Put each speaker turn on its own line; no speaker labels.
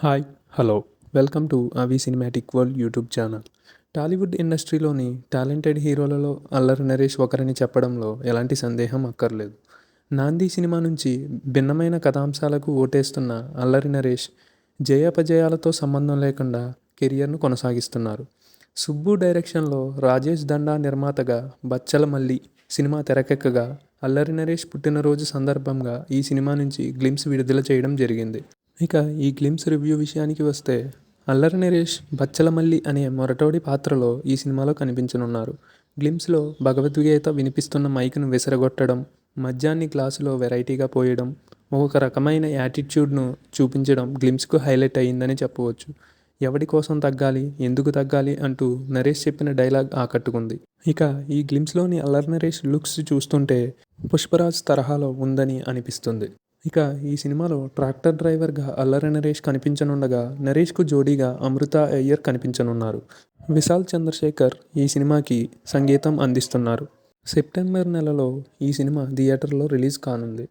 Hi hello welcome to Avi cinematic world YouTube channel. Tollywood ఇండస్ట్రీలోని talented హీరోలలో అల్లరి నరేష్ ఒకరని చెప్పడంలో ఎలాంటి సందేహం అక్కర్లేదు. నాంది సినిమా నుంచి భిన్నమైన కథాంశాలకు ఓటేస్తున్న అల్లరి నరేష్ జయాపజయాలతో సంబంధం లేకుండా కెరియర్ను కొనసాగిస్తున్నారు. సుబ్బు డైరెక్షన్లో రాజేష్ దండా నిర్మాతగా బచ్చల మల్లి సినిమా తెరకెక్కగా అల్లరి నరేష్ పుట్టినరోజు సందర్భంగా ఈ సినిమా నుంచి గ్లిమ్స్ విడుదల చేయడం జరిగింది. ఇక ఈ గ్లిమ్స్ రివ్యూ విషయానికి వస్తే, అల్లరి నరేష్ బచ్చలమల్లి అనే మొరటోడి పాత్రలో ఈ సినిమాలో కనిపించనున్నారు. గ్లిమ్స్లో భగవద్గీత వినిపిస్తున్న మైక్ను విసరగొట్టడం, మద్యాన్ని గ్లాసులో వెరైటీగా పోయడం, ఒక రకమైన యాటిట్యూడ్ను చూపించడం గ్లిమ్స్కు హైలైట్ అయ్యిందని చెప్పవచ్చు. ఎవడి కోసం తగ్గాలి, ఎందుకు తగ్గాలి అంటూ నరేష్ చెప్పిన డైలాగ్ ఆకట్టుకుంది. ఇక ఈ గ్లిమ్స్లోని అల్లరి నరేష్ లుక్స్ చూస్తుంటే పుష్పరాజ్ తరహాలో ఉందని అనిపిస్తుంది. ఇక ఈ సినిమాలో ట్రాక్టర్ డ్రైవర్గా అల్లరి నరేష్ కనిపించనుండగా, నరేష్కు జోడీగా అమృత అయ్యర్ కనిపించనున్నారు. విశాల్ చంద్రశేఖర్ ఈ సినిమాకి సంగీతం అందిస్తున్నారు. సెప్టెంబర్ నెలలో ఈ సినిమా థియేటర్లో రిలీజ్ కానుంది.